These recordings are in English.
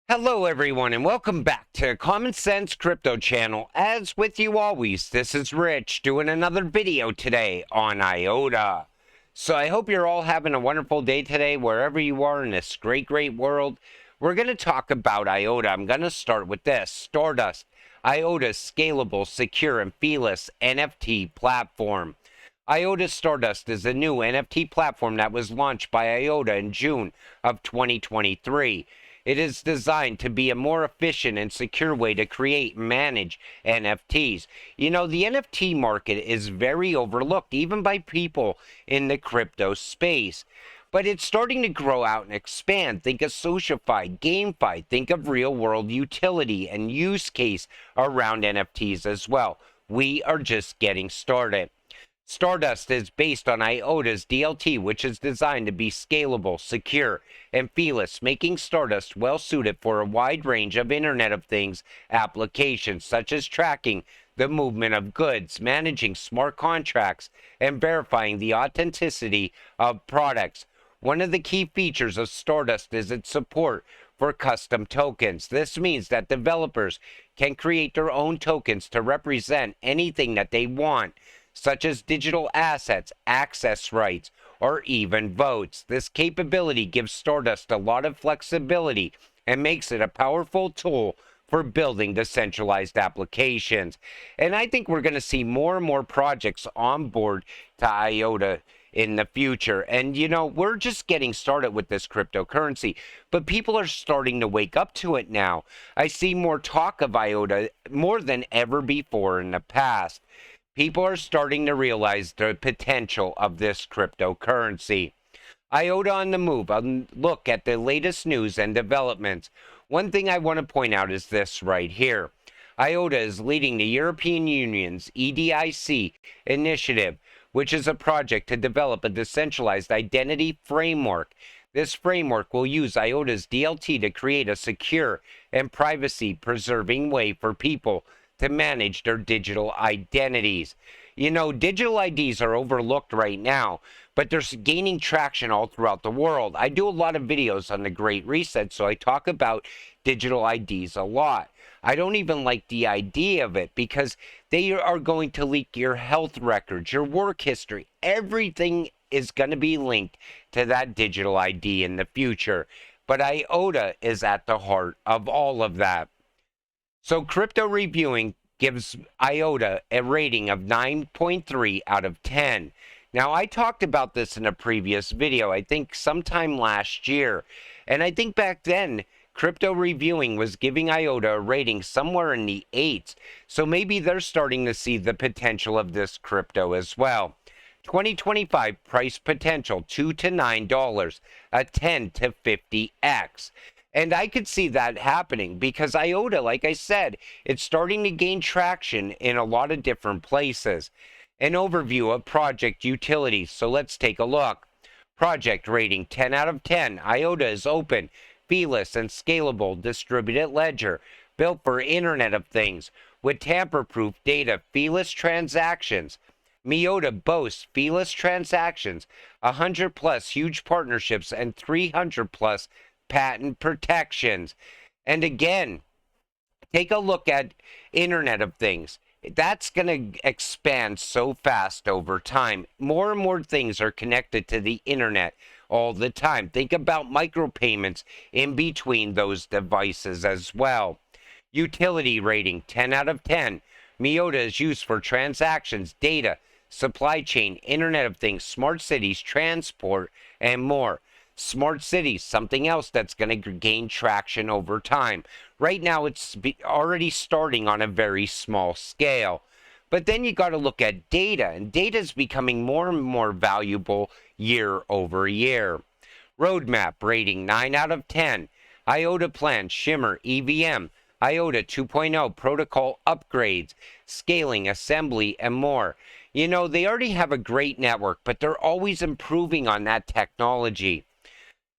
Hello everyone and welcome back to Common Sense Crypto Channel. As with you always, this is Rich doing another video today on Iota. So I hope you're all having a wonderful day today wherever you are in this great world. We're going to talk about Iota. I'm going to start with this. Stardust, Iota's scalable, secure, and feeless NFT platform. Iota Stardust is a new NFT platform that was launched by Iota in June of 2023. It is designed to be a more efficient and secure way to create and manage NFTs. You know, the NFT market is very overlooked, even by people in the crypto space. But it's starting to grow out and expand. Think of Sociify, GameFi, think of real world utility and use case around NFTs as well. We are just getting started. Stardust is based on Iota's DLT, which is designed to be scalable, secure, and feeless, making Stardust well suited for a wide range of Internet of Things applications, such as tracking the movement of goods, managing smart contracts, and verifying the authenticity of products. One of the key features of Stardust is its support for custom tokens. This means that developers can create their own tokens to represent anything that they want, such as digital assets, access rights, or even votes. This capability gives Stardust a lot of flexibility and makes it a powerful tool for building decentralized applications. And I think we're going to see more and more projects on board to Iota in the future. And you know, we're just getting started with this cryptocurrency, but people are starting to wake up to it now. I see more talk of Iota more than ever before in the past. People are starting to realize the potential of this cryptocurrency. Iota on the move. Look at the latest news and developments. One thing I want to point out is this right here. Iota is leading the European Union's EDIC initiative, which is a project to develop a decentralized identity framework. This framework will use Iota's DLT to create a secure and privacy-preserving way for people to manage their digital identities. You know, digital IDs are overlooked right now, but they're gaining traction all throughout the world. I do a lot of videos on the Great Reset, so I talk about digital IDs a lot. I don't even like the idea of it because they are going to leak your health records, your work history. Everything is going to be linked to that digital ID in the future. But Iota is at the heart of all of that. So Crypto Reviewing gives Iota a rating of 9.3 out of 10. Now, I talked about this in a previous video, I think sometime last year. And I think back then, Crypto Reviewing was giving Iota a rating somewhere in the 8s. So maybe they're starting to see the potential of this crypto as well. 2025 price potential, $2 to $9, a 10 to 50x. And I could see that happening because Iota, like I said, it's starting to gain traction in a lot of different places. An overview of project utilities. So let's take a look. Project rating 10 out of 10. Iota is open, feeless, and scalable distributed ledger built for Internet of Things with tamper-proof data, feeless transactions. Miota boasts feeless transactions, 100 plus huge partnerships, and 300 plus patent protections. And again, take a look at Internet of Things. That's going to expand so fast over time. More and more things are connected to the internet all the time. Think about micropayments in between those devices as well. Utility rating 10 out of 10. Miota is used for transactions, data, supply chain, Internet of Things, smart cities, transport, and more. Smart cities, something else that's going to gain traction over time. Right now, it's already starting on a very small scale. But then you got to look at data, and data is becoming more and more valuable year over year. Roadmap rating 9 out of 10. Iota plan, Shimmer, EVM, Iota 2.0 protocol upgrades, scaling, assembly, and more. You know, they already have a great network, but they're always improving on that technology.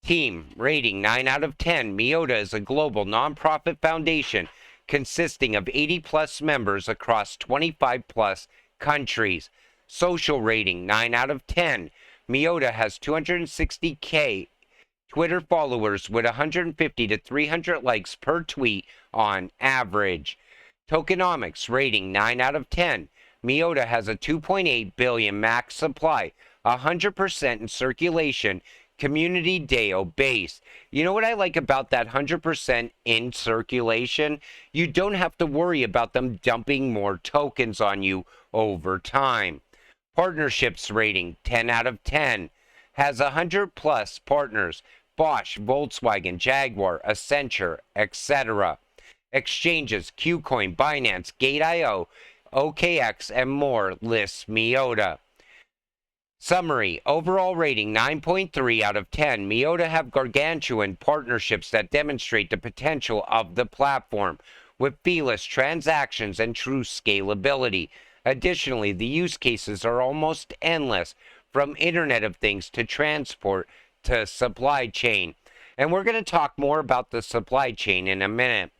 Team rating 9 out of 10. Miota is a global nonprofit foundation consisting of 80 plus members across 25 plus countries. Social rating 9 out of 10. Miota has 260K Twitter followers with 150 to 300 likes per tweet on average. Tokenomics rating 9 out of 10. Miota has a 2.8 billion max supply, 100% in circulation, community DAO based. You know what I like about that 100% in circulation? You don't have to worry about them dumping more tokens on you over time. Partnerships rating 10 out of 10. Has 100 plus partners. Bosch, Volkswagen, Jaguar, Accenture, etc. Exchanges, Qcoin, Binance, Gate.io, OKX, and more lists Miota. Summary, overall rating 9.3 out of 10. Miota have gargantuan partnerships that demonstrate the potential of the platform with feeless transactions and true scalability. Additionally, the use cases are almost endless, from Internet of Things to transport to supply chain. And we're going to talk more about the supply chain in a minute.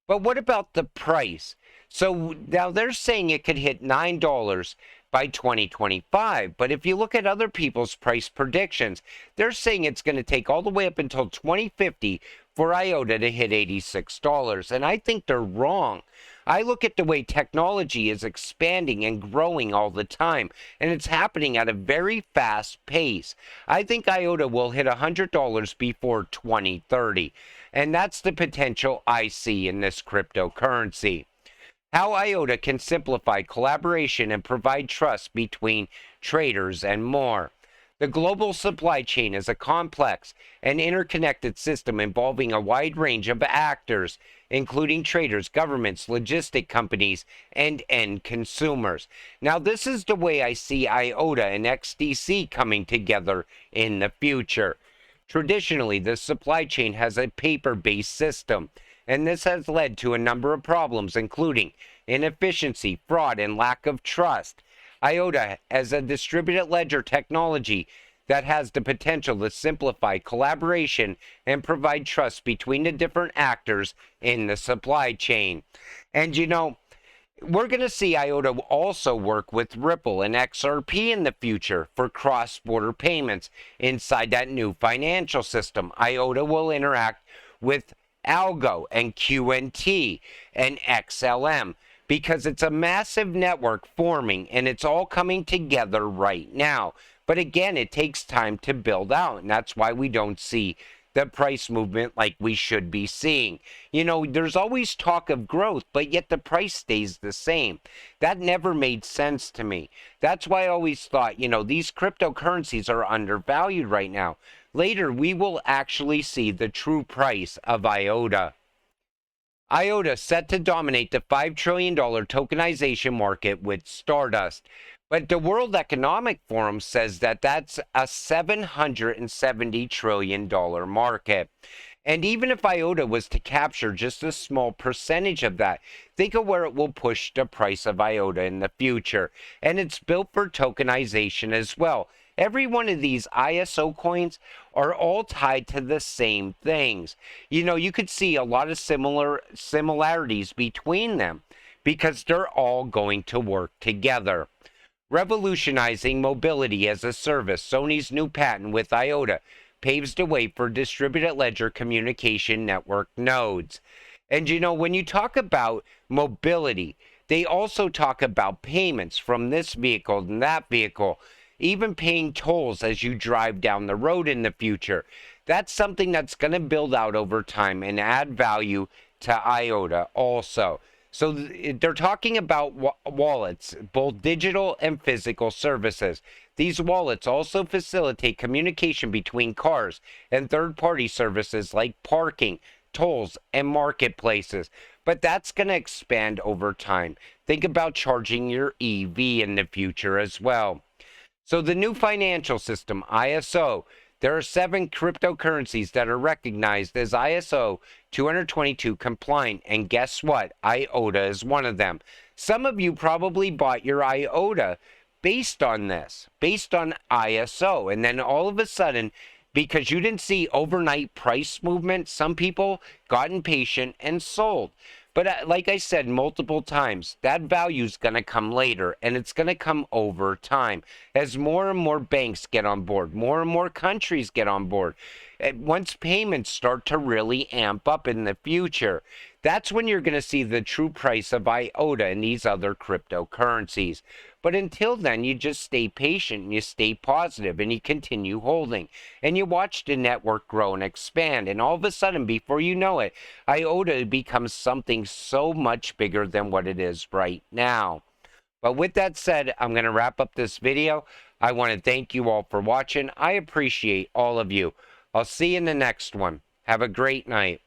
But what about the price? So now they're saying it could hit $9 by 2025. But if you look at other people's price predictions, they're saying it's going to take all the way up until 2050 for Iota to hit $86. And I think they're wrong. I look at the way technology is expanding and growing all the time, and it's happening at a very fast pace. I think Iota will hit $100 before 2030, and that's the potential I see in this cryptocurrency. How Iota can simplify collaboration and provide trust between traders and more. The global supply chain is a complex and interconnected system involving a wide range of actors, including traders, governments, logistic companies, and end consumers. Now, this is the way I see Iota and XDC coming together in the future. Traditionally, the supply chain has a paper-based system, and this has led to a number of problems, including inefficiency, fraud, and lack of trust. Iota as a distributed ledger technology that has the potential to simplify collaboration and provide trust between the different actors in the supply chain. And you know, we're going to see Iota also work with Ripple and XRP in the future for cross-border payments inside that new financial system. Iota will interact with Algo and QNT and XLM, because it's a massive network forming and it's all coming together right now. But again, it takes time to build out, and that's why we don't see the price movement like we should be seeing. You know, there's always talk of growth, but yet the price stays the same. That never made sense to me. That's why I always thought, you know, these cryptocurrencies are undervalued right now. Later, we will actually see the true price of Iota. Iota set to dominate the $5 trillion tokenization market with Stardust. But the World Economic Forum says that that's a $770 trillion market. And even if Iota was to capture just a small percentage of that, think of where it will push the price of Iota in the future. And it's built for tokenization as well. Every one of these ISO coins are all tied to the same things. You know, you could see a lot of similarities between them because they're all going to work together. Revolutionizing mobility as a service, Sony's new patent with Iota paves the way for distributed ledger communication network nodes. And you know, when you talk about mobility, they also talk about payments from this vehicle and that vehicle, even paying tolls as you drive down the road in the future. That's something that's going to build out over time and add value to Iota also. So they're talking about wallets, both digital and physical services. These wallets also facilitate communication between cars and third-party services like parking, tolls, and marketplaces. But that's going to expand over time. Think about charging your EV in the future as well. So the new financial system, ISO, there are 7 cryptocurrencies that are recognized as ISO 222 compliant, and guess what? Iota is one of them. Some of you probably bought your Iota based on this, based on ISO, and then all of a sudden, because you didn't see overnight price movement, some people got impatient and sold. But like I said multiple times, that value is going to come later, and it's going to come over time as more and more banks get on board, more and more countries get on board. And once payments start to really amp up in the future, that's when you're going to see the true price of Iota and these other cryptocurrencies. But until then, you just stay patient and you stay positive and you continue holding. And you watch the network grow and expand. And all of a sudden, before you know it, Iota becomes something so much bigger than what it is right now. But with that said, I'm going to wrap up this video. I want to thank you all for watching. I appreciate all of you. I'll see you in the next one. Have a great night.